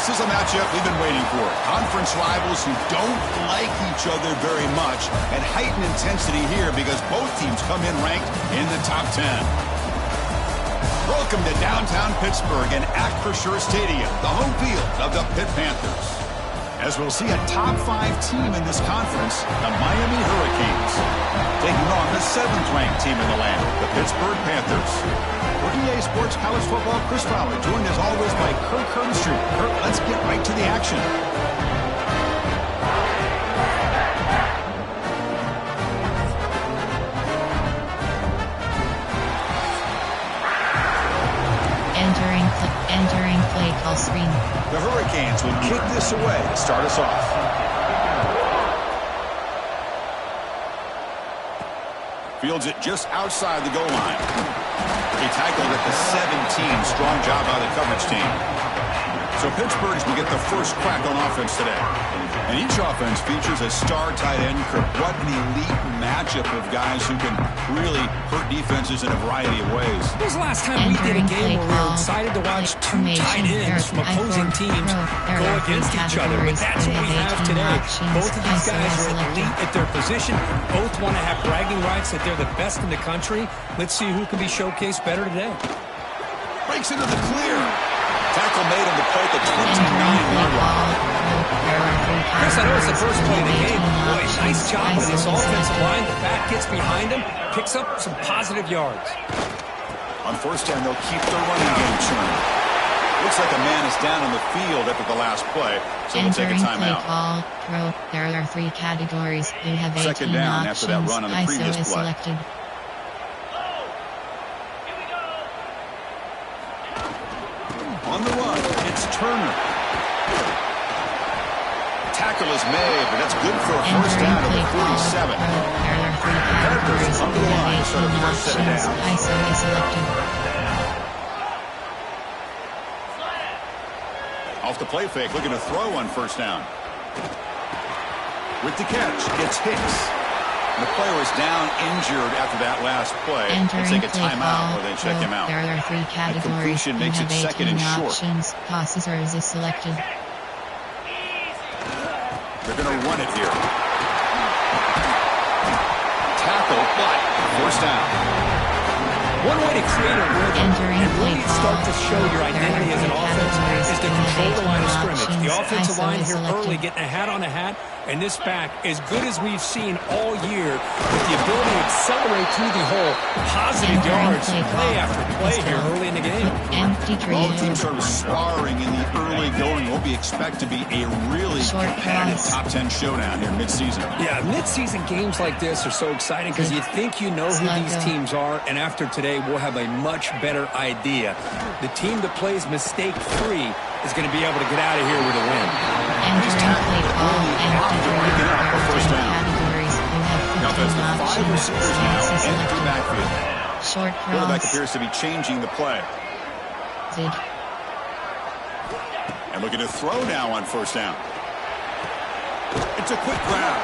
This is a matchup we've been waiting for. Conference rivals who don't like each other very much, and heightened intensity here because both teams come in ranked in the top 10. Welcome to downtown Pittsburgh and Act for Sure Stadium, the home field of the Pitt Panthers. As we'll see a top 5 team in this conference, the Miami Hurricanes, taking on the 7th-ranked team in the land, the Pittsburgh Panthers. For EA Sports College Football, Chris Fowler, joined as always by Kirk Herbstreit. Kirk, let's get right to the action. Entering play call screen. The Hurricanes will kick this away to start us off. Fields it just outside the goal line. He tackled at the 17. Strong job by the coverage team. So Pittsburgh's will get the first crack on offense today. And each offense features a star tight end. Kirk, what an elite matchup of guys who can really hurt defenses in a variety of ways. When was the last time we did a game where we were excited to watch two tight ends from opposing teams go against each other? But that's what we have today. Both of these guys are elite at their position. Both want to have bragging rights that they're the best in the country. Let's see who can be showcased better today. Breaks into the clear. Tackle made on the play at the 29-yard line. Chris, I know it's the first play of the game. Boy, nice job by this offensive line. The back gets behind him, picks up some positive yards. On first down, they'll keep their running game churning. Looks like a man is down on the field after the last play, so we'll take a timeout. There are 3 categories. You have 18 second down after that run on the previous play. Selected. On the run, it's Turner. Tackle is made, but that's good for a first down at the 47. There are 3 categories. Under the line to start a first set of down. ISO is selected. Off the play fake, looking to throw on first down. With the catch, it's Hicks. The player is down injured after that last play. They'll take a timeout or they check him out. There are 3 categories. Completion makes it second and short. Options. Processors is selected. They're going to run it here. Tackle, but first down. One way to create a rhythm and really start to show your identity as an offense is to control the line of scrimmage. The offensive line here early getting a hat on a hat, and this back, as good as we've seen all year, with the ability to accelerate through the hole, positive yards, play after play here early in the game. All teams sort of sparring in the early going. What we expect to be a really competitive top 10 showdown here mid-season. Yeah, mid-season games like this are so exciting because you think you know who these teams are, and after today we'll have a much better idea. The team that plays mistake-free is going to be able to get out of here with a win. He's tackled early after picking up a first down. Now that's the 5 receivers now empty backfield. Short cross. Quarterback appears to be changing the play. And looking to throw now on first down. It's a quick grab.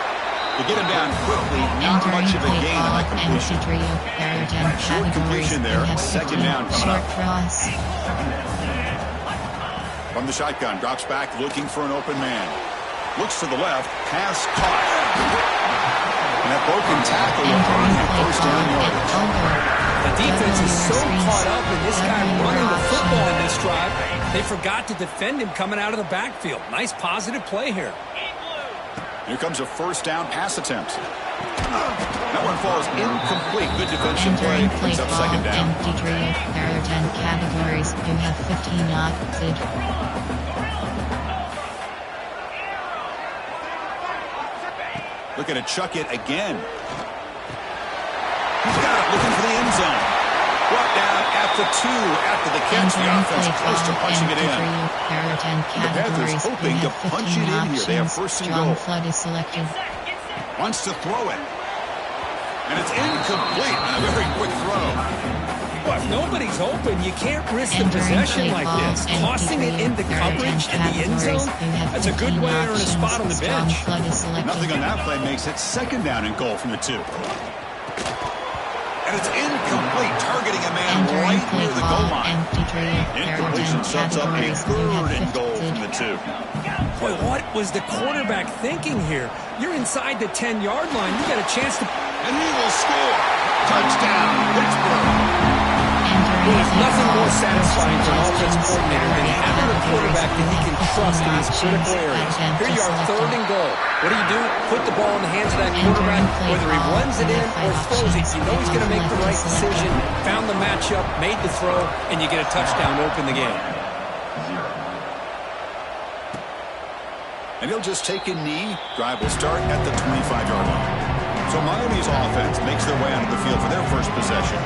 To get him down quickly, not much of a gain on that completion. Short completion there, second down coming up. Cross. From the shotgun, drops back looking for an open man. Looks to the left, pass caught. And that broken tackle will earn him first down yardage. The defense is so caught up in this guy running the football in this drive, they forgot to defend him coming out of the backfield. Nice positive play here. Here comes a first down pass attempt. That one falls incomplete. Good defensive play. Brings up second down. There are 10 categories. You have 15 opted. Looking to chuck it again. He's got it, looking for the end zone. Brought down at the 2 after the catch. The offense close to punching it in. The Panthers hoping to punch it in here. They have first and goal. Flood is selected. Wants to throw it. And it's incomplete on a very quick throw. Well, if nobody's open, you can't risk the possession like this. Tossing it into coverage in the end zone, that's a good way to earn a spot on the bench. Nothing on that play makes it second down and goal from the 2. And it's incomplete, targeting a man right near the goal line. Incompletion sets up a 3rd and goal from the 2. Boy, what was the quarterback thinking here? You're inside the 10-yard line. You got a chance to... And he will score. Touchdown, Pittsburgh. Well, there's nothing more satisfying for an offense coordinator than having a quarterback that he can trust in these critical areas. Here you are, 3rd and goal. What do? Put the ball in the hands of that quarterback. Whether he runs it in or throws it, you know he's going to make the right decision. Found the matchup, made the throw, and you get a touchdown to open the game. And he'll just take a knee. Drive will start at the 25-yard line. So Miami's offense makes their way onto the field for their first possession.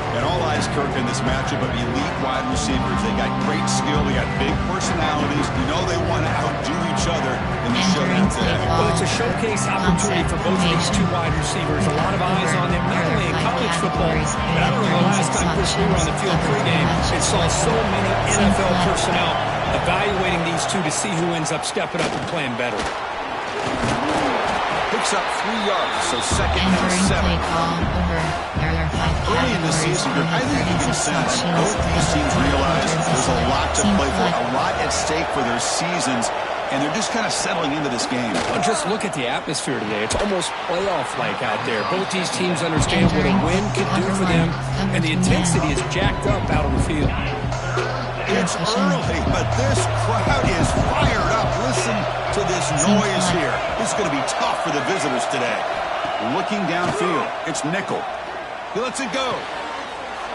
And all eyes, Kirk, in this matchup of elite wide receivers. They got great skill. They got big personalities. You know they want to outdo each other in the showdown today. Well, it's a showcase opportunity for both of these 2 wide receivers. A lot of eyes on them, not only in college football, but I don't know the last time Chris, we were on the field pregame and saw so many NFL personnel evaluating these 2 to see who ends up stepping up and playing better. Picks up 3 yards, so 2nd and 7. Early in the season, I think you can sense both these teams realize there's a lot to play for, a lot at stake for their seasons, and they're just kind of settling into this game. Well, just look at the atmosphere today. It's almost playoff-like out there. Both these teams understand what a win could do for them, and the intensity is jacked up out on the field. It's early, but this crowd is fired up. Listen to this noise here. It's going to be tough for the visitors today. Looking downfield, it's nickel. He lets it go.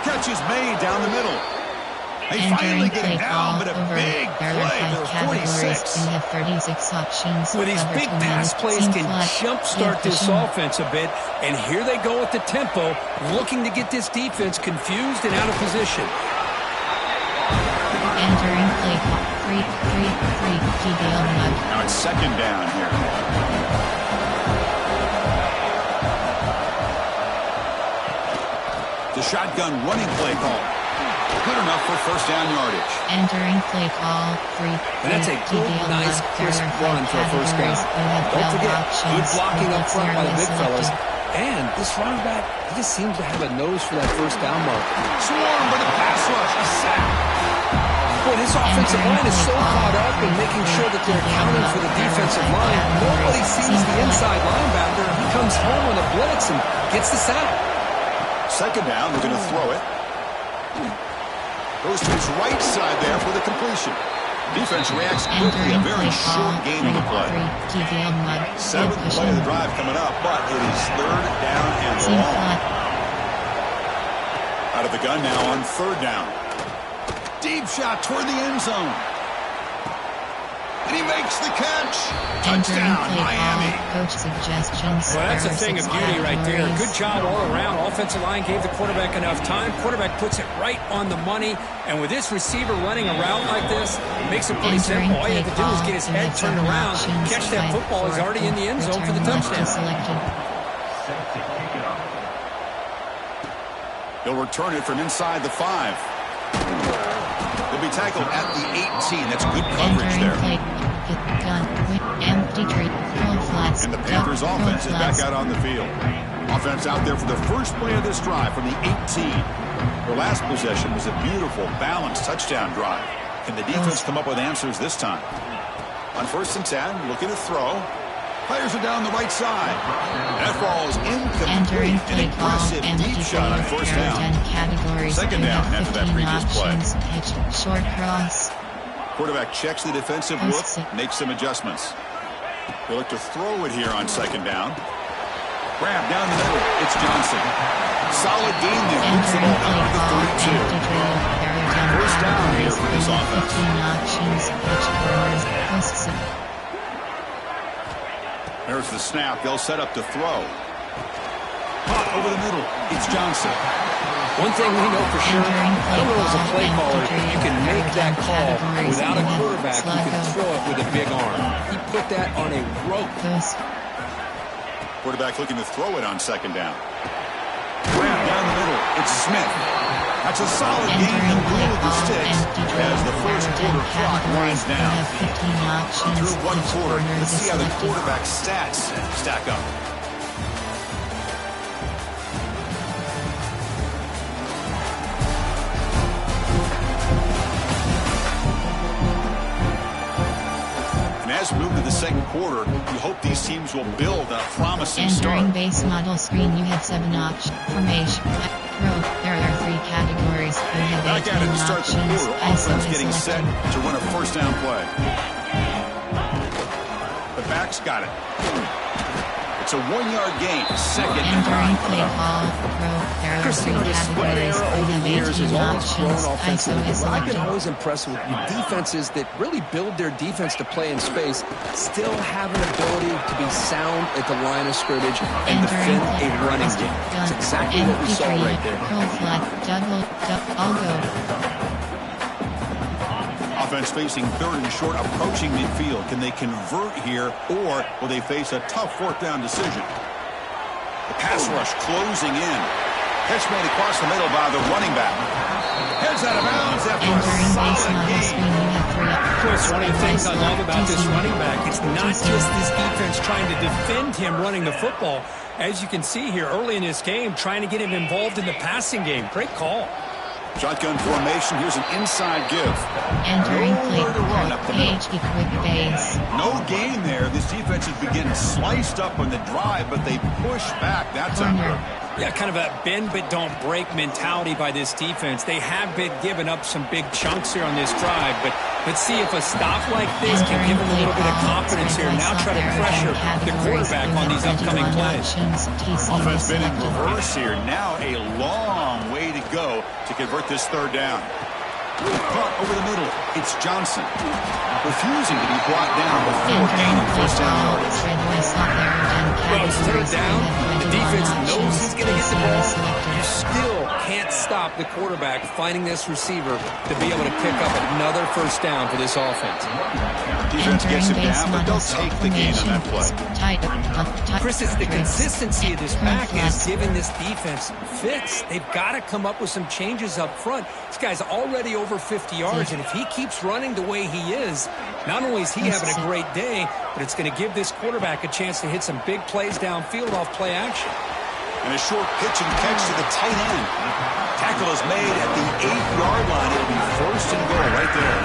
Catch is made down the middle. They finally get it down, but a big play. They're 46. Well, these big pass plays can jumpstart this offense a bit, and here they go with the tempo, looking to get this defense confused and out of position. Entering play call 3-3-3. Now it's 2nd down here. The shotgun running play call. Good enough for 1st down yardage. Entering play call 3. And that's a good, nice, crisp run for a 1st down. Don't forget, good blocking up front by the big fellas. And this running back, he just seems to have a nose for that 1st down mark. Swarmed by the pass rush. A sack. Boy, this offensive line is so caught up in making sure that they're accounting for the defensive line. Nobody sees the inside linebacker. He comes home on a blitz and gets the sack. 2nd down, they're going to throw it. Goes to his right side there for the completion. Defense reacts quickly. A very short game of the play. 7th play of the drive coming up, but it is 3rd down and long. Out of the gun now on 3rd down. Deep shot toward the end zone. And he makes the catch. Touchdown, Miami. Coach suggestions. Well, that's a thing of beauty right there. Good job all around. Offensive line gave the quarterback enough time. Quarterback puts it right on the money. And with this receiver running a route like this, it makes it pretty simple. All you have to do is get his head turned around, catch that football. He's already in the end zone for the touchdown. He'll return it from inside the 5. He'll be tackled at the 18. That's good coverage there. And the Panthers offense is back out on the field. Offense out there for the first play of this drive from the 18. Their last possession was a beautiful, balanced touchdown drive. Can the defense come up with answers this time? On 1st and 10, looking to throw. Players are down the right side. That ball is incomplete. An impressive deep shot on 1st down. 2nd down after that previous play. Short cross. Quarterback checks the defensive look, makes some adjustments. He'll look to throw it here on 2nd down. Grab down the middle. It's Johnson. Solid gain there. Moves the ball down to the 32. 1st down here for this offense. There's the snap. They'll set up to throw. Caught over the middle. It's Johnson. One thing we know for sure, I don't know as a play caller, you can make that call without a quarterback who can throw it with a big arm. He put that on a rope. Quarterback looking to throw it on 2nd down. Grab down the middle. It's Smith. That's a solid gain in the middle of the sticks as the 1st quarter clock winds down. Through 1 quarter, let's see how the quarterback stats stack up. As we move to the second quarter, we hope these teams will build a promising start. Entering base model screen, you have 7 options. Formation. There are 3 categories. You have Back at it to start the options. quarter. ISO Offense is getting set selected. to run a first down play. The back's got it. It's a 1-yard gain. Second and Entering 9. play call. There are 3 categories. You have 18 options. ISO is I've been selected. always impressed with defenses that really build their defense to play in space, still have an ability to be sound at the line of scrimmage and defend a running game. That's exactly what we saw right there. Curl flat. Juggle. All go. Offense facing third and short, approaching midfield. Can they convert here, or will they face a tough fourth down decision? The pass rush closing in. Catch made across the middle by the running back. Heads out of bounds after a Entering base solid model gain. screen, you have 3 options. Chris, one of the things I love about this TC. running back, it's not just this defense trying to defend him running the football. As you can see here early in this game, trying to get him involved in the passing game. Great call. Shotgun formation. Here's an inside give. Entering play Nowhere to run up the middle. HD quick base. No gain there. This defense has been getting sliced up on the drive, but they push back. That's on Corner. good. Yeah, kind of a bend but don't break mentality by this defense. They have been giving up some big chunks here on this drive, but let's see if a stop like this can give them a little bit of confidence here. Now try to pressure the quarterback on these upcoming plays. Offense been in reverse here. Now a long way to go to convert this third down. Caught over the middle. It's Johnson. Refusing to be brought down before gaining first down yardage. Well, it's third down. The defense knows he's going to get the ball. You still can't stop the quarterback finding this receiver to be able to pick up another first down for this offense. Defense gets him down, but they'll take the gain on that play. Chris, it's the consistency of this back is giving this defense fits. They've got to come up with some changes up front. This guy's already over 50 yards, and if he keeps running the way he is, not only is he having a great day, but it's going to give this quarterback a chance to hit some big plays downfield off play action. And a short pitch and catch to the tight end. Tackle is made at the 8-yard line. It'll be first and goal right there.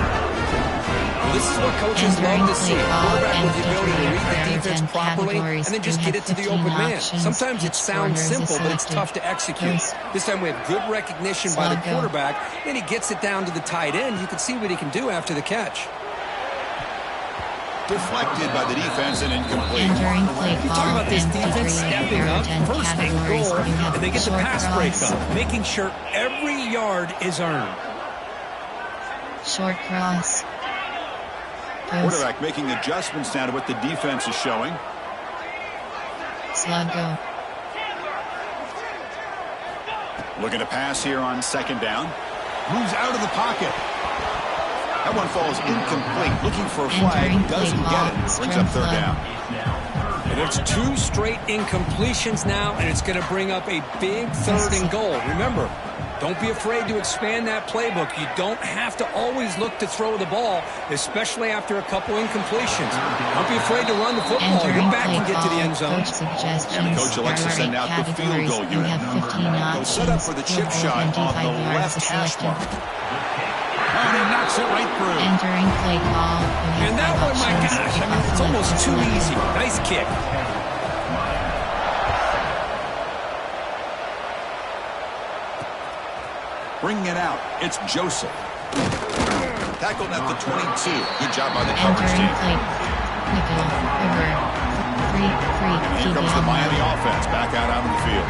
Well, this is what coaches love to see. Quarterback with the ability to read the defense properly and then just get it to the open man. Sometimes it sounds simple, but it's tough to execute. This time we have good recognition by the quarterback, and he gets it down to the tight end. You can see what he can do after the catch. Deflected by the defense and incomplete. You talk about this defense stepping up, first and goal, and they get the pass break up, making sure every yard is earned. Short cross. Quarterback making adjustments now to what the defense is showing. Slug go. Looking to pass here on second down. Moves out of the pocket. That one falls incomplete. Looking for a flag. Doesn't get it. Brings up third down. And it's 2 straight incompletions now, and it's going to bring up a big third and goal. Remember, don't be afraid to expand that playbook. You don't have to always look to throw the ball, especially after a couple incompletions. Don't be afraid to run the football. Your back can get to the end zone. And the coach elects to send out the field goal unit. They'll set up for the chip shot on the left hash mark. And he knocks it right through. Entering play call. And that one, my gosh, I mean, it's almost too easy. Nice kick. Bringing it out. It's Joseph. Tackled at the 22. Good job by the coverage team. Here comes the Miami offense back out onto the field.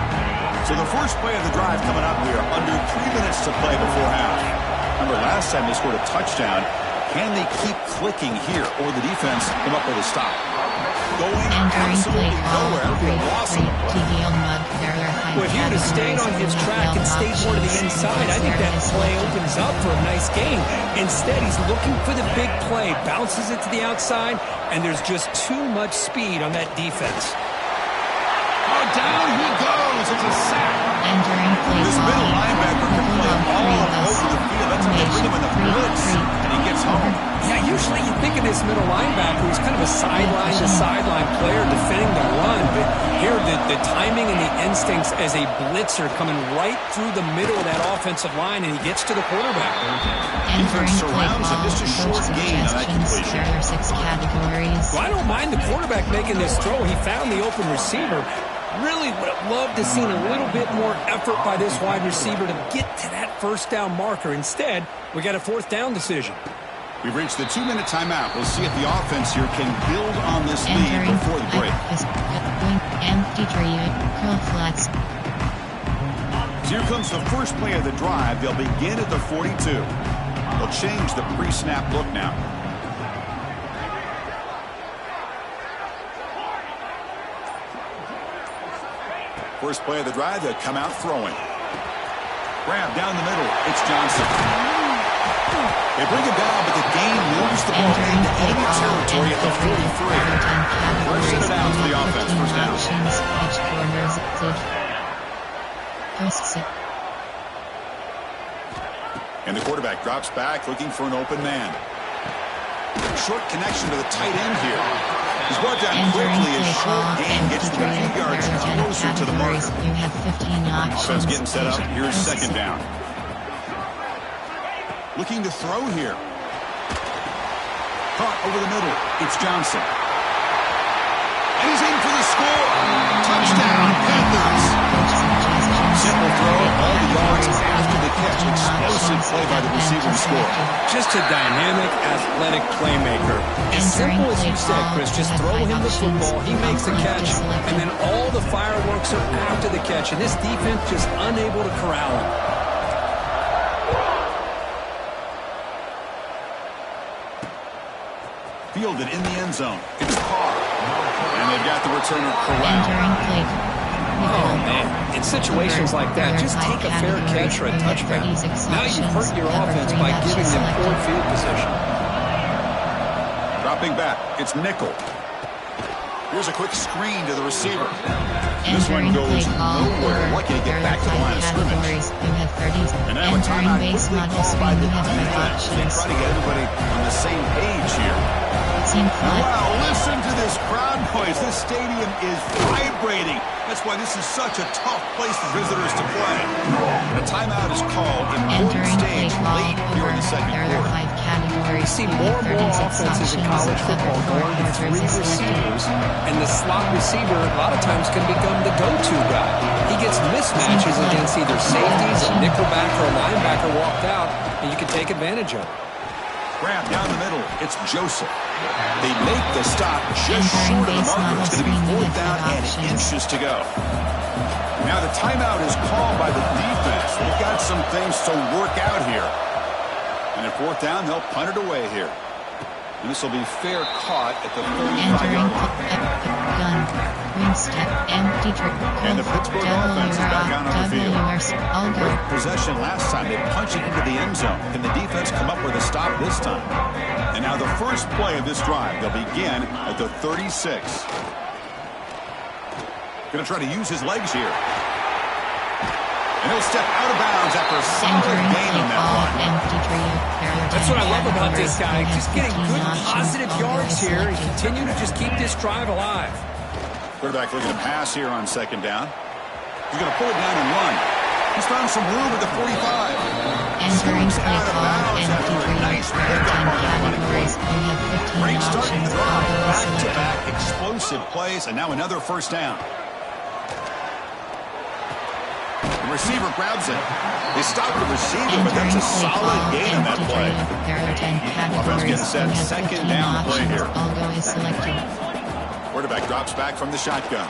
So the first play of the drive coming up here. Under 3 minutes to play before half. Remember, last time they scored a touchdown. Can they keep clicking here, or the defense come up with a stop? Going absolutely nowhere. It'll be a loss on the play. Well, if he would have stayed on his track and stayed more to the inside, I think that play opens up for a nice gain. Instead, he's looking for the big play, bounces it to the outside, and there's just too much speed on that defense. Oh, down he goes. It's a sack. This middle linebacker can play all over the field. That's how they bring him in the blitz, and he gets home. Yeah, usually you think of this middle linebacker who's kind of a sideline-to-sideline player defending the run, but here the timing and the instincts as a blitzer coming right through the middle of that offensive line, and he gets to the quarterback. Defense surrounds him. Just a short gain on that completion. There are 6 categories. Well, I don't mind the quarterback making this throw. He found the open receiver. Really would have loved to see a little bit more effort by this wide receiver to get to that first down marker. Instead, we got a fourth down decision. We've reached the 2-minute timeout. We'll see if the offense here can build on this lead before the break. Empty tree, curl flats. So here comes the first play of the drive. They'll begin at the 42. They'll change the pre-snap look now. First play of the drive, they'll come out throwing. Grab down the middle. It's Johnson. They bring it down, but the game moves the ball into enemy territory at the 43. First set it out to the offense. First down. And the quarterback drops back, looking for an open man. Short connection to the tight end here. He's brought down quickly as short gain gets to the 2 yards closer to the marker. You have 15 options. Offense getting set up. Here's second down. Looking to throw here. Caught over the middle. It's Johnson. And he's in for the score. Touchdown, Panthers. Simple throw, all the yards after the catch. Explosive play by the receiver to score. Just a dynamic, athletic playmaker. As simple as you said, Chris, just throw him the football, he makes the catch, and then all the fireworks are after the catch, and this defense just unable to corral him. Fielded in the end zone. It's Carr. And they've got the returner corralled. Oh, man. In situations like that, just take a fair catch or a touchdown. Now you hurt your offense by giving them poor field position. Dropping back. It's nickel. Here's a quick screen to the receiver. This one goes nowhere. Lucky to get back to the line of scrimmage. And now a timeout quickly called by the defense. They try to get everybody on the same page here. Wow, listen to this crowd noise. This stadium is vibrating. That's why this is such a tough place for visitors to play. A timeout is called in important stage late here in the second quarter. We see more and more offenses in college football going to 3 receivers, and the slot receiver a lot of times can become the go-to guy. He gets mismatches against either safeties, a nickelback, or a linebacker walked out, and you can take advantage of it. Grab down the middle. It's Joseph. They make the stop just short of the marker. It's going to be fourth down and inches to go. Now the timeout is called by the defense. They've got some things to work out here. And at fourth down, they'll punt it away here. And this will be fair caught at the 35-yard line. And the Pittsburgh offense is back out on the field. Great possession last time. They punched it into the end zone. Can the defense come up with a stop this time? And now the first play of this drive. They'll begin at the 36. Going to try to use his legs here. And he'll step out of bounds after a solid gain on that one. That's what I love about this guy. Just getting good, positive yards here and continue to just keep this drive alive. Quarterback looking to pass here on second down. He's going to pull it down and run. He's found some room at the 45. Scoops out of bounds after a nice pickup on that running play. Great start in the drive. Back-to-back explosive plays, and now another first down. The receiver grabs it. They stop the receiver, but that's a solid gain on that play. Offense gets set. Second down play here. Quarterback drops back from the shotgun.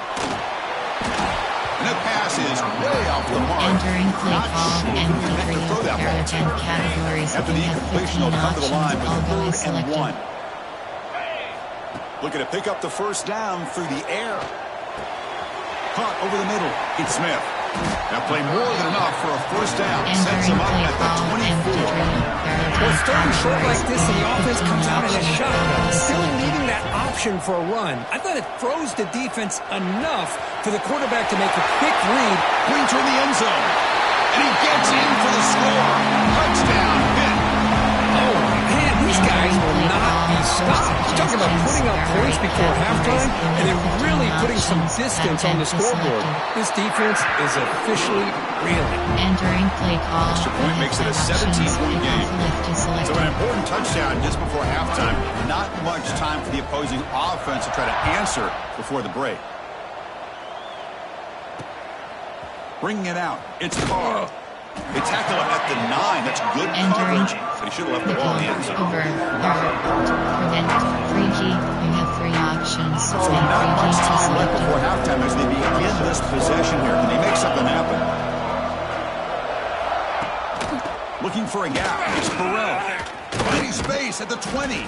And that pass is way off the mark. Not sure who meant to throw that ball to. After the incompletion, they'll come to the line with 3rd and 1. Looking to pick up the first down through the air. Caught over the middle. It's Smith. Now play more than enough for a first down. Sets him up at the 24. Well, starting short like this and the offense comes out in a shotgun, still needing that option for a run. I thought it froze the defense enough for the quarterback to make a quick read. Brings her in the end zone. And he gets in for the score. Touchdown, Pitt. Oh, man, these guys will not be Scott, you're talking about putting up points before halftime and then really putting some distance on the scoreboard. This defense is officially reeling. Entering play call. Extra point makes it a 17-point game. So an important touchdown just before halftime. Not much time for the opposing offense to try to answer before the break. Bringing it out. It's Carr. They tackle it at the 9. That's good coverage. But he should have left the ball in the end zone. Over. Prevent. Free key. You have 3 options. So not much time left before halftime as they begin this possession here. Can they make something happen? Looking for a gap. It's BearrR. Finding space at the 20.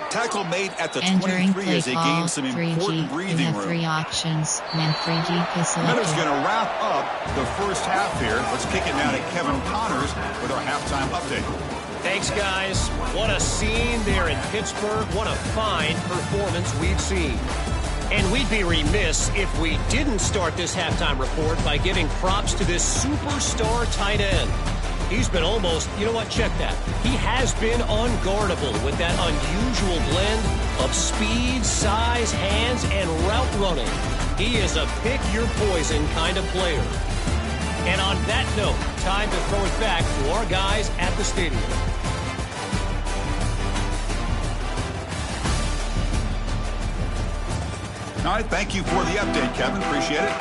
Tackle made at the 23 as they gain some important breathing room. 3 options. And free key is selected. Miller's going to wrap up the first half here. Let's kick it now to Kevin Connors with our halftime update. Thanks, guys. What a scene there in Pittsburgh. What a fine performance we've seen. And we'd be remiss if we didn't start this halftime report by giving props to this superstar tight end. He's been almost, you know what, check that. He has been unguardable with that unusual blend of speed, size, hands, and route running. He is a pick-your-poison kind of player. And on that note, time to throw it back to our guys at the stadium. All right, thank you for the update, Kevin. Appreciate it.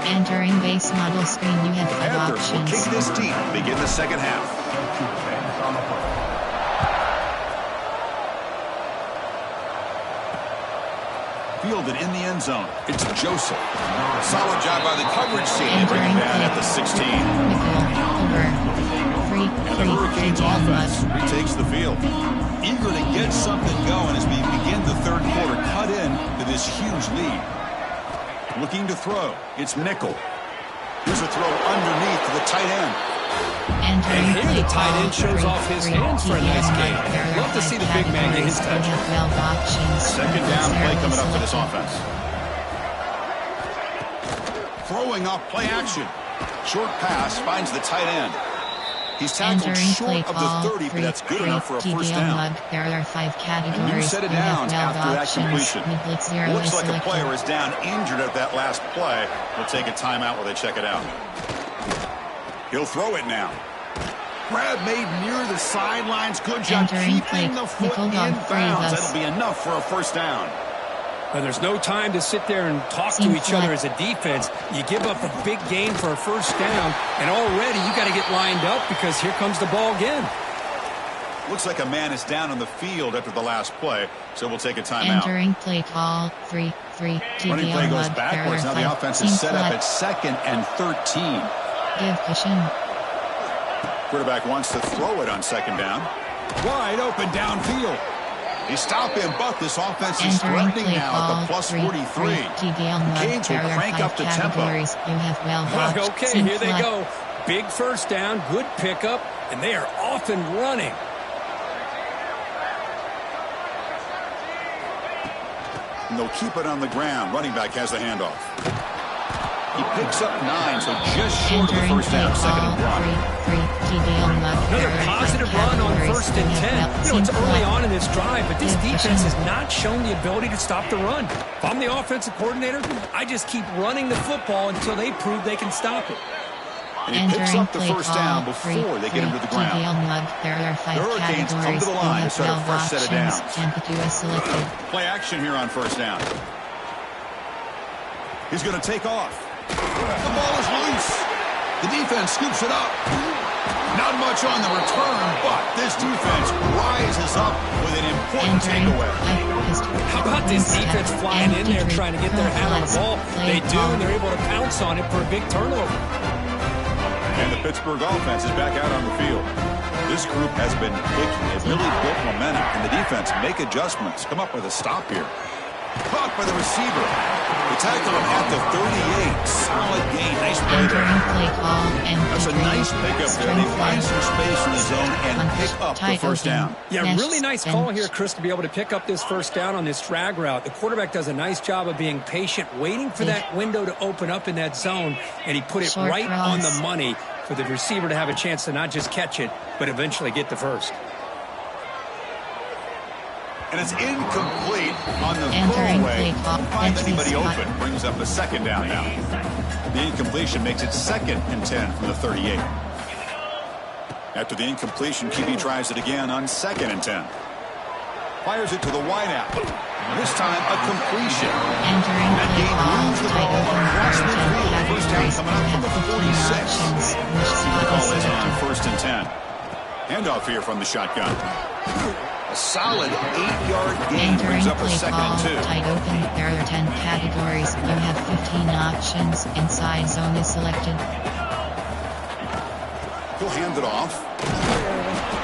Entering base model screen, you have 5 Panthers options. will kick this deep, begin the second half. Fielded in the end zone. It's Joseph. Solid job by the coverage team. They bring him down at the 16. And the Hurricanes offense retakes the field. Eager to get something going as we begin the third quarter. Cut in to this huge lead. Looking to throw. It's Nickel. Here's a throw underneath to the tight end. And here the tight end shows off his hands for a nice game. Love to see the big man get his touch. Second down play coming up for this offense. Throwing off play action. Short pass finds the tight end. He's tackled short of the 30, but that's good enough for a first down. There are 5 categories. A new set of downs after that completion. Looks like a player is down injured at that last play. We'll take a timeout while they check it out. He'll throw it now. Grab made near the sidelines. Good job keeping the foot in bounds. That'll be enough for a first down. Well, there's no time to sit there and talk to each other as a defense. You give up a big gain for a first down, and already you got to get lined up because here comes the ball again. Looks like a man is down on the field after the last play, so we'll take a timeout. Entering play call 3. Running play goes backwards. Now the offense is set up at 2nd and 13. Give cushion. Quarterback wants to throw it on 2nd down. Wide open downfield. They stop him, but this offense is threatening now at the plus 43. Canes will crank up the tempo. Okay, here they go. Big first down, good pickup, and they are off and running. And they'll keep it on the ground. Running back has the handoff. He picks up 9, so just short of the first down. 2nd and 1. Another positive run on 1st and 10. You know, it's early on in this drive, but this defense has not shown the ability to stop the run. If I'm the offensive coordinator, I just keep running the football until they prove they can stop it. And he picks up the first down before they get him to the ground. The Hurricanes come to the line to start a first set of downs. Play action here on first down. He's going to take off. The ball is loose. The defense scoops it up. Not much on the return, but this defense rises up with an important takeaway. How about this defense flying in there trying to get their hand on the ball? They do, and they're able to pounce on it for a big turnover. And the Pittsburgh offense is back out on the field. This group has been picky. They've really built momentum. Can the defense make adjustments? Come up with a stop here. Caught by the receiver. They tackle him at the 38. Solid gain. Nice play there. That's a nice pickup there. They find some space in the zone and pick up the first down. Yeah, really nice call here, Chris, to be able to pick up this first down on this drag route. The quarterback does a nice job of being patient, waiting for that window to open up in that zone, and he put it right on the money for the receiver to have a chance to not just catch it, but eventually get the first. And it's incomplete on the throwaway. Can't find anybody open. Brings up a second down now. The incompletion makes it 2nd and 10 from the 38. After the incompletion, QB tries it again on 2nd and 10. Fires it to the wideout. This time, a completion. That game moves the ball across midfield. First down coming up from the 46. See what the call is on 1st and 10. Handoff here from the shotgun. A solid 8-yard gain brings up a 2nd and 2. Tight open. There are 10 categories. You have 15 options. Inside zone is selected. He'll hand it off.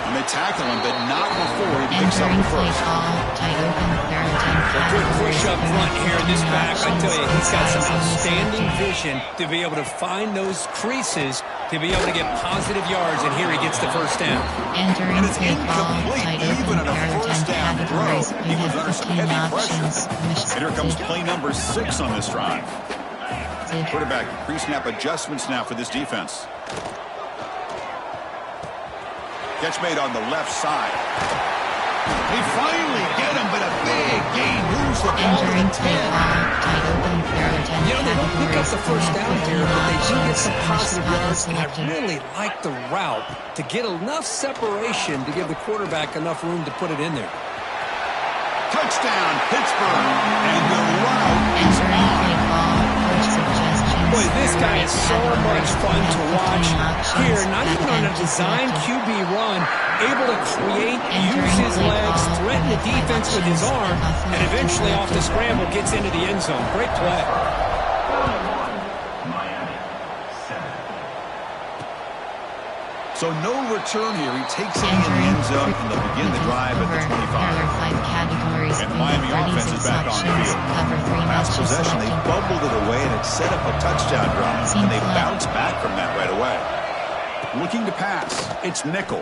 And they tackle him, but not before he picks up the first. Tight open. There are 10 A good categories. push up front here in this back. I tell you, he's got some outstanding vision to be able to find those creases, to be able to get positive yards, and here he gets the first down. Entering And it's play ball, incomplete, tight even open, on a there are 10 first down throw. categories. He You was have under some 15 heavy options. pressure. And here comes play number 6 on this drive. Quarterback pre-snap adjustments now for this defense. Catch made on the left side. They finally get him, but a big gain moves the ball to Entering the play 10. ball, tight open, there are 10 You know, they don't pick up the first down here, but they do get some positive yards, and I selected. really like the route to get enough separation to give the quarterback enough room to put it in there. Touchdown, Pittsburgh. And the route is Entering on. play ball, coach suggestions. Boy, this guy is so much fun to watch. Here, not even on a design QB run, able to create, use his legs, threaten the defense with his arm, and eventually off the scramble gets into the end zone. Great play. So no return here. He takes it in the end zone, and they'll begin the drive at the 25. There are 5 categories. And Miami offense is back on the field. Cover 3 Last matches possession, they selected. bubbled it away, and it set up a touchdown drive. And they bounce back from that right away. Looking to pass. It's nickel.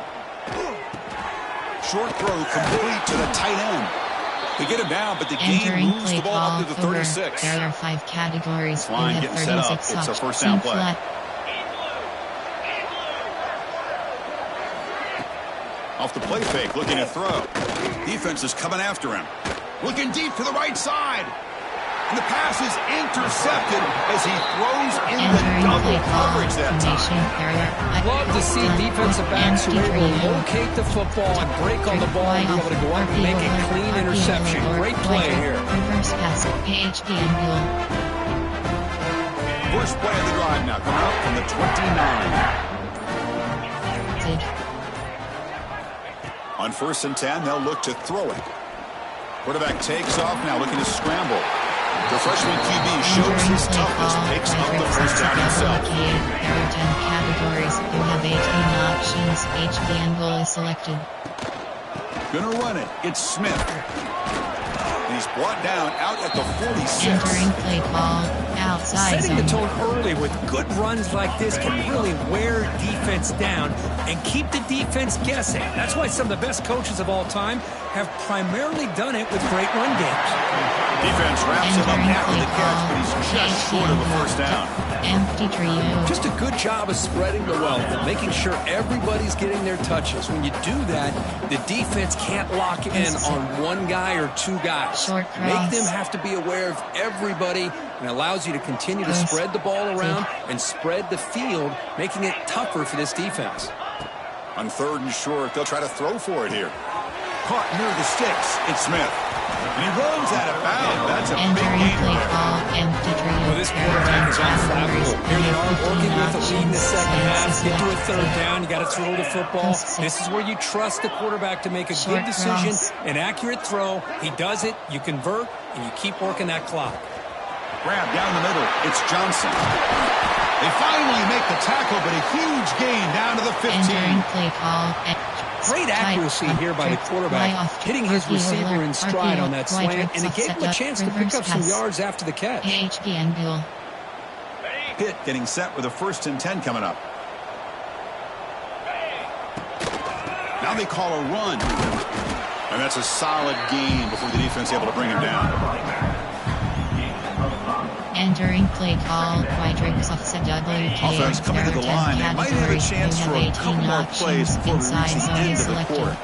Short throw complete to the tight end. They get him down, but the game Entering moves play the ball up to the ball, 36. There are 5 categories. You Line have getting set up. 36 It's a options. first down play. Flat. Off the play fake, looking to throw. Defense is coming after him. Looking deep to the right side. And the pass is intercepted as he throws in the double coverage that time. Love to see defensive backs who are able to locate the football and break on the ball and be able to go up and make a clean interception. Great play here. Reverse pass, PHP and goal. First play of the drive now, coming up from the 29. On 1st and 10, they'll look to throw it. Quarterback takes off now, looking to scramble. The freshman QB shows his toughness, picks up the first down himself. There are 10 categories. You have 18 options. HB and goal is selected. Gonna run it. It's Smith. And he's brought down out at the 46. Entering play ball, outside Setting the zone. tone early with good runs like this can really wear defense down and keep the defense guessing. That's why some of the best coaches of all time have primarily done it with great run games. Defense wraps him up after the catch, but he's just short of a first down. Empty trio. Just a good job of spreading the wealth and making sure everybody's getting their touches. When you do that, the defense can't lock in on one guy or 2 guys. Short Make cross. them have to be aware of everybody, and allows you to continue to spread the ball around and spread the field, making it tougher for this defense. On 3rd and short, they'll try to throw for it here. Caught near the sticks. It's Smith. And he runs out of bounds. That's a big Entering gain play there. ball, empty trio. Well, this quarterback is unflappable. Here they are working with the lead in the second half. Get to a 3rd down. You got to throw the football. This is where you trust the quarterback to make a good decision, an accurate throw. He does it. You convert, and you keep working that clock. Grab down the middle. It's Johnson. They finally make the tackle, but a huge gain down to the 15. Entering play call. Great accuracy here by the quarterback, hitting his receiver in stride on that slant, and it gave him a chance to pick up some yards after the catch. PHP and goal. Pitt getting set with a 1st and 10 coming up. Now they call a run. And that's a solid gain before the defense is able to bring him down. Entering play call, Quadrix offset WK. Offense coming to the line. They might have a chance for a couple more plays before we reach the end of the quarter.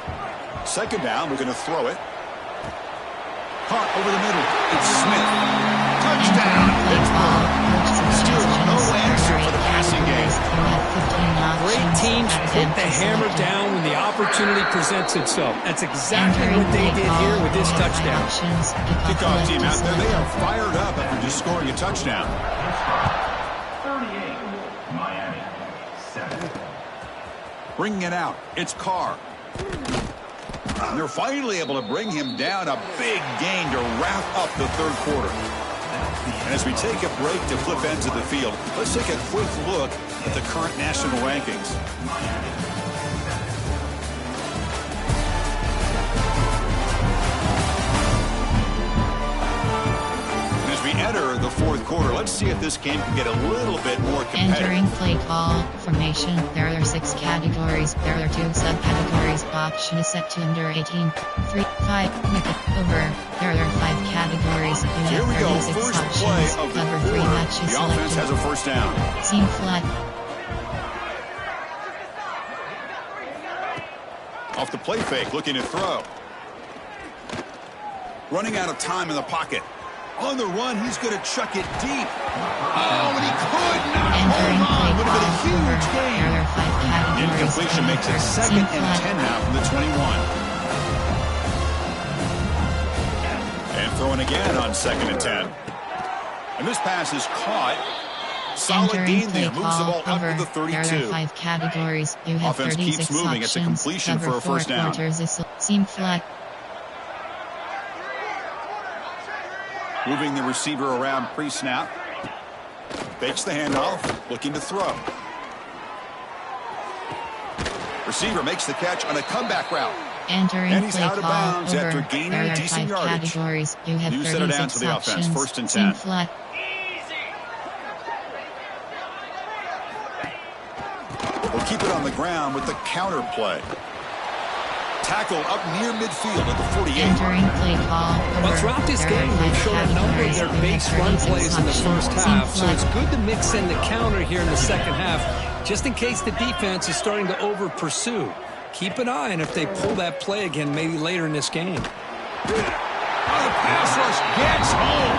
2nd down, we're going to throw it. Caught over the middle. It's Smith. Touchdown, Pittsburgh. Still no answer for the passing game. Great teams put the hammer down when the opportunity presents itself. That's exactly what they did here with this touchdown. Kickoff team out there, they are fired up after just scoring a touchdown. 38, Miami, 7. Bringing it out, it's Carr. And they're finally able to bring him down. A big gain to wrap up the third quarter. And as we take a break to flip ends of the field, let's take a quick look at the current national rankings. And as we enter the fourth quarter, let's see if this game can get a little bit more competitive. Entering play call formation, there are 6 categories. There are 2 subcategories. Option is set to under 18. 3, 5, wicket, over. There are 5 categories. You Here we go, have 36 first options. play of the Cover 3 quarter. matches The offense selected. has a first down. Seam flat. Off the play fake, looking to throw. Running out of time in the pocket. On the run, he's going to chuck it deep. Oh, and he could not Entering hold on. play Would have been a call over. huge gain. There are 5 categories. Incompletion makes it Seam 2nd and flat. 10 now from the 21. And throwing again on 2nd and 10. And this pass is caught. Solid Entering gain play there. Moves the call ball up over. to the 32. There are 5 categories. You have Offense 36 keeps moving. It's a options. completion Cover for a first 4 down. quarters is seam flat. Moving the receiver around pre-snap. Fakes the handoff. Looking to throw. Receiver makes the catch on a comeback route. Entering And he's play out of call bounds over. after gaining There are decent 5 yardage. categories. You have New set it down 36 to the offense. options. 1st and Seam 10. flat. We'll keep it on the ground with the counter play. Tackle up near midfield at the 48. Entering play call over. Well, throughout this There are game, 5 they've shown a number of categories. their You base have run 36 plays in the options. first Seam half, so flat. it's good to mix in the counter here in the second half, just in case the defense is starting to over-pursue. Keep an eye on if they pull that play again maybe later in this game. Oh, the pass rush gets home.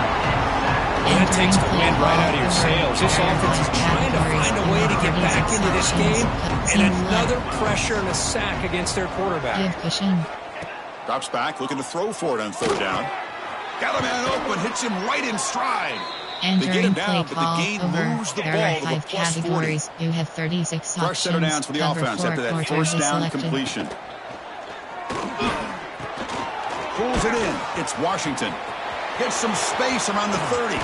That takes the wind right out of your sails. This offense is trying to find a way to get back into this game, and another pressure and a sack against their quarterback. Give cushion. Drops back, looking to throw for it on 3rd down. Got a man open, hits him right in stride. They get him Entering play down, but the call gain over. moves the There ball are to the 5 plus 40. categories. You have 36 Fresh options. center downs for the Cover offense 4 after that quarters first is down selected. completion. Pulls it in. It's Washington. Gets some space around the 30.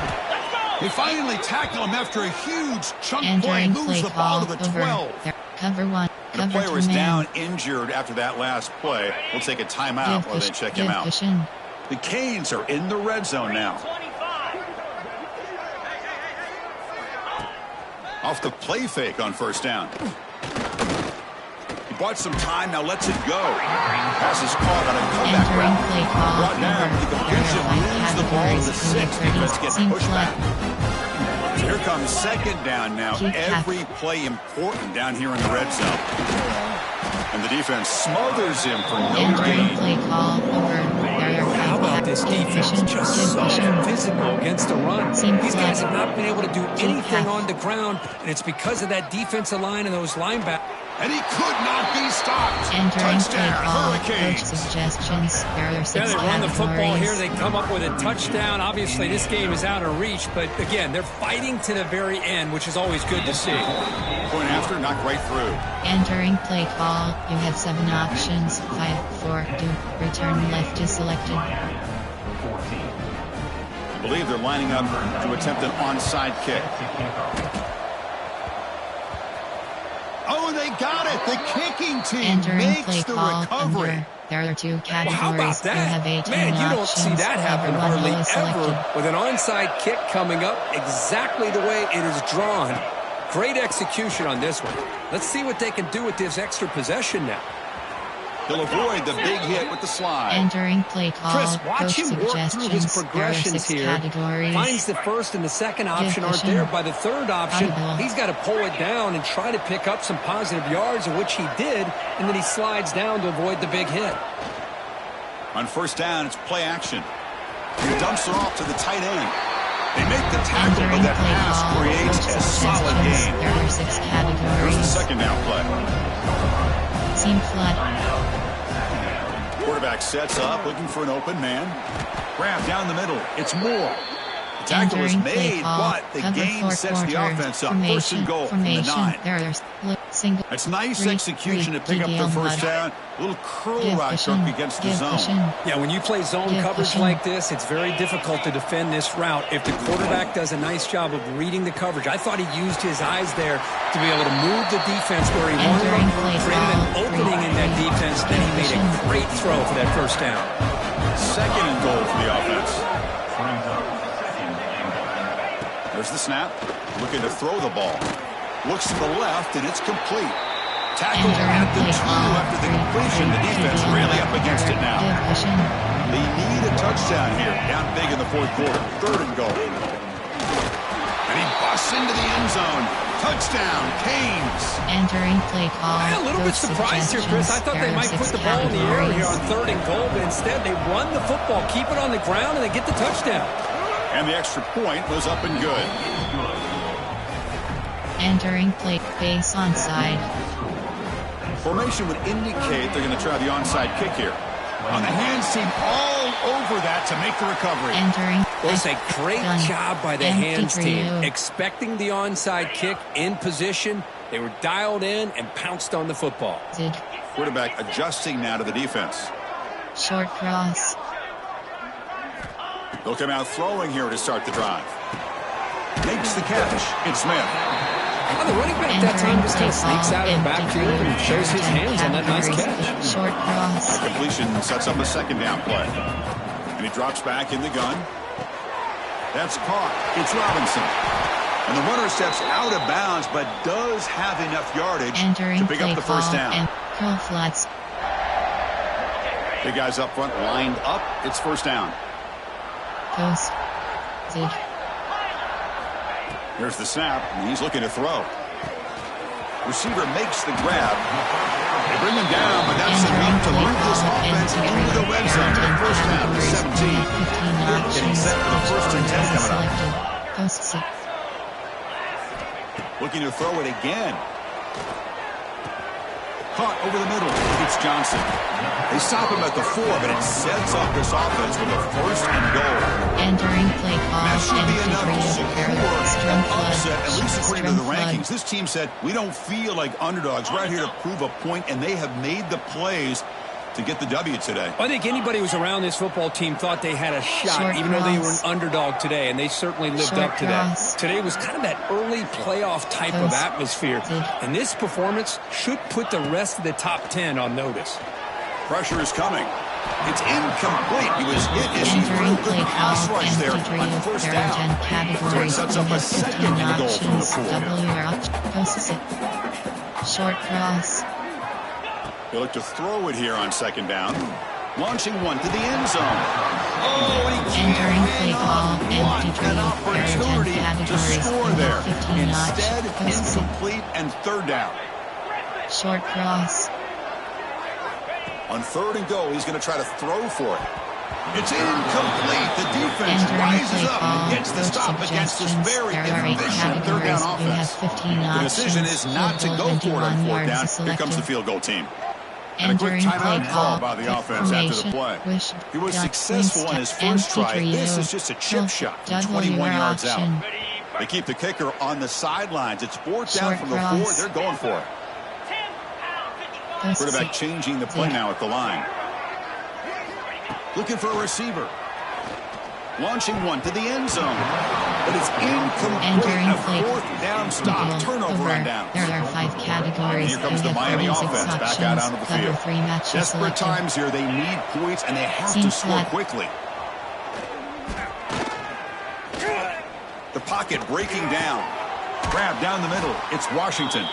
They finally tackle him after a huge chunk play. Entering Moves play the call ball to the over. 12. There, cover 1. The Cover player 2 is man. down injured after that last play. We'll take a timeout while they check him out. Cushion. The Canes are in the red zone now. Off the play fake on 1st down. He bought some time, now lets it go. Pass is caught on a comeback Entering route. play call Brought down, over. the completion There are 5 moves the ball to the categories. 6. Defense gets Seam pushed flat. back. Here comes 2nd down now. Keep Every play important down here in the red zone. And the defense smothers him for no Entering gain. play call over. There are 5 How about this defense? Just so physical against the run. Seam These guys flat. have not been able to do anything half. on the ground, and it's because of that defensive line and those linebackers. And he could not be stopped. Entering play Touchdown, call. Coach Hurricanes. suggestions. There are 6 Yeah, they run the football here. categories. They come up with a touchdown. Obviously, this game is out of reach, but again, they're fighting to the very end, which is always good to see. Point after, knocked right through. Entering play call. You have 7 options. 5, 4, 2. Return left is selected. I believe they're lining up to attempt an onside kick. Oh, they got it. The kicking team Entering play makes the call recovery. under. There are 2 categories. How about You have that? 18 Man, you don't options. see that happen Cover 1 hardly is selected. ever with an onside kick coming up exactly the way it is drawn. Great execution on this one. Let's see what they can do with this extra possession now. He'll avoid the big hit with the slide. Entering play call. Chris, watch Coach him work through his suggestions. There are progressions 6 here. categories. Finds the first and the second option aren't cushion. there. By the third option, Audible. he's got to pull it down and try to pick up some positive yards, of which he did, and then he slides down to avoid the big hit. On 1st down, it's play action. He dumps it off to the tight end. They make the tackle, but that pass creates a solid gain. There are 6 categories. Here's the second down play. Seam flat. Quarterback sets up, looking for an open man. Grab down the middle. It's Moore. The tackle was made, but the gain sets the offense up. First and goal from the 9. It's nice execution to pick up the first down. A little curl rock against the zone. Yeah, when you play zone coverage like this, it's very difficult to defend this route if the quarterback does a nice job of reading the coverage. I thought he used his eyes there to be able to move the defense where he wanted them, created an opening in that defense, then he made a great throw for that first down. Second and goal for the offense. There's the snap. Looking to throw the ball. Looks to the left, and it's complete. Tackle at the 2 after the completion. The defense really up against it now. They need a touchdown here. Down big in the fourth quarter. Third and goal. And he busts into the end zone. Touchdown, Canes. Entering play call. A little bit surprised here, Chris. I thought they might put the ball in the air here on third and goal, but instead they run the football, keep it on the ground, and they get the touchdown. And the extra point was up and good. Entering play base onside. Formation would indicate they're going to try the onside kick here. On the hands team all over that to make the recovery. Entering. Well, it's a great job by the hands team. Expecting the onside kick in position. They were dialed in and pounced on the football. Quarterback adjusting now to the defense. Short cross. They'll come out throwing here to start the drive. Makes the catch. It's Smith. Well, the running back that time just kind of sneaks out of the backfield and shows his hands on that nice catch. Short cross. The completion sets up a second down play. And he drops back in the gun. That's caught. It's Robinson. And the runner steps out of bounds, but does have enough yardage to pick up the first down. And curl flats. Big guys up front lined up. It's first down. Post. Here's the snap, and he's looking to throw. Receiver makes the grab. They bring him down, but that's enough to move this offense into the red zone. First down to 17. Getting set for the first and 10 coming up. Looking to throw it again. Caught over the middle. It's Johnson. They stop him at the 4, but it sets up this offense with a first and goal. Entering play call. That should be enough to secure an upset, at least according to the rankings. This team said, we don't feel like underdogs. We're out here to prove a point, and they have made the plays to get the W today. I think anybody who was around this football team thought they had a shot, even though they were an underdog today, and they certainly lived up to that. Today was kind of that early playoff type of atmosphere, and this performance should put the rest of the top 10 on notice. Pressure is coming. It's incomplete. He was hit as he threw a good pass rush there on first down. So it sets up a second and goal from the 4. Short cross. They look to throw it here on second down. Launching one to the end zone. Oh, and he entering play call. an opportunity to score there. Instead, incomplete and third down. Short cross. On third and goal, he's going to try to throw for it. It's incomplete. The defense rises up and gets the stop against this very efficient third down offense. The decision is not to go for it on fourth down. Here comes the field goal team. And a quick timeout call by the offense after the play. He was successful on his first try. This is just a chip shot from 21 yards out. They keep the kicker on the sidelines. It's fourth down from the 4. They're going for it. Quarterback changing the play now at the line. Looking for a receiver. Launching one to the end zone. But it's incomplete. A fourth down stop. Turnover on downs. There are 5 categories. Here comes the Miami offense back out onto the field. Desperate times here. They need points, and they have to score quickly. The pocket breaking down. Grab down the middle. It's Washington.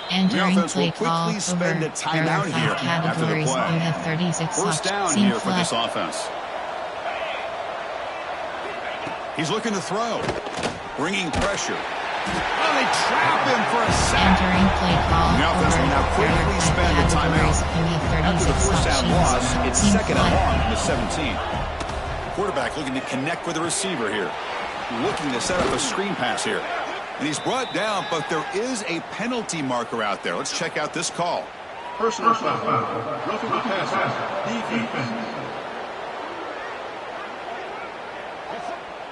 The offense will quickly spend a timeout here after the play. First down here for this offense. He's looking to throw. Bringing pressure. Oh, they trap him for a sack. The offense will now quickly spend a timeout. After the first down loss, it's second and long from the 17. quarterback looking to connect with the receiver here. Looking to set up a screen pass here. And he's brought down, but there is a penalty marker out there. Let's check out this call. Personal foul. Roughing the passer. Defense.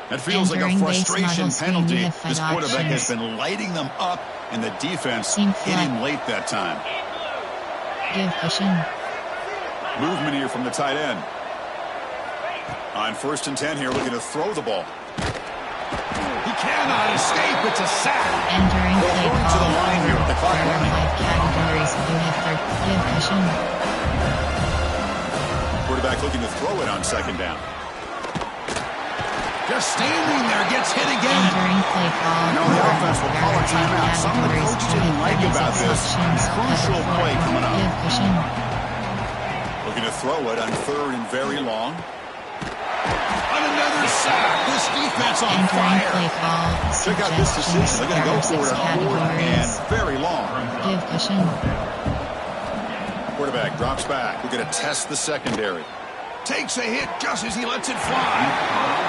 That feels like a frustration penalty. This quarterback has been lighting them up, and the defense hit him late that time. Give cushion. Movement here from the tight end. On 1st and 10 here, looking to throw the ball. He cannot escape. It's a sack. Entering play going to the line here with the clock There are running. 5 categories. You have give cushion. Quarterback looking to throw it on 2nd down. Just standing there, gets hit again. Entering play call. No, the offense will call a timeout. Some of the coaches didn't like about this. Crucial play coming up. Give cushion. Looking to throw it on 3rd and very long. On another sack. This defense on Entering fire. play call. Check out this decision. They're going to go for it on 4th and very long. Give cushion. Quarterback drops back. We're going to test the secondary. Takes a hit just as he lets it fly.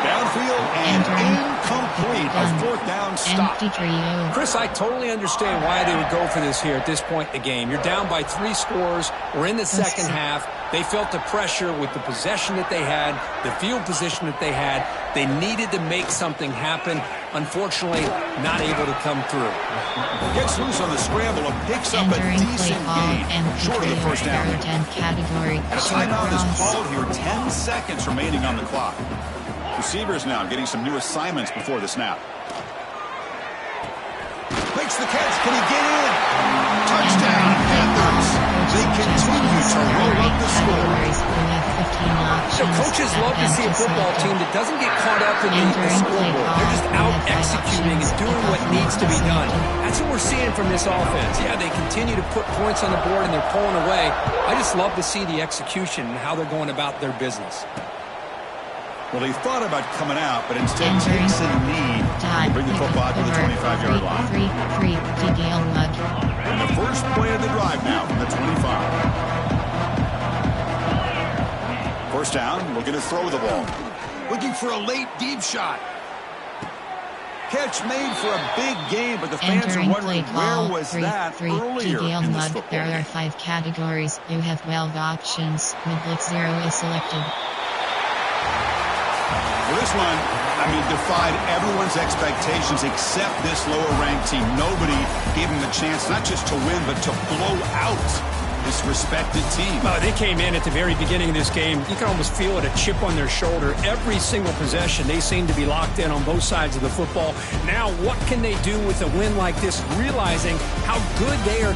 Downfield and incomplete. A 4th down stop. Empty trio. Chris, I totally understand why they would go for this here at this point in the game. You're down by 3 scores. We're in the second half. They felt the pressure with the possession that they had, the field position that they had. They needed to make something happen. Unfortunately, not able to come through. Gets loose on the scramble and picks up a Entering play decent call. gain. Short of the first down. 10th category. A Short timeout is cross. called here. 10 seconds remaining on the clock. Receivers now getting some new assignments before the snap. Makes the catch. Can he get in? Touchdown, Panthers. They continue to roll up the score. So coaches love to see a football team that doesn't get caught up in the scoreboard. They're just out executing and doing what needs to be done. That's what we're seeing from this offense. Yeah, they continue to put points on the board and they're pulling away. I just love to see the execution and how they're going about their business. Well, he thought about coming out, but instead takes a knee to bring the football to the 25-yard line. And the first play of the drive now from the 25. First down, looking to throw the ball. Looking for a late deep shot. Catch made for a big game, but the fans are wondering where was that earlier in this football game. There are 5 categories. You have 12 options. With blitz 0 is selected. For this one, defied everyone's expectations except this lower-ranked team. Nobody gave them the chance not just to win, but to blow out this respected team. They came in at the very beginning of this game. You can almost feel it, a chip on their shoulder. Every single possession, they seem to be locked in on both sides of the football. Now, what can they do with a win like this, realizing how good they are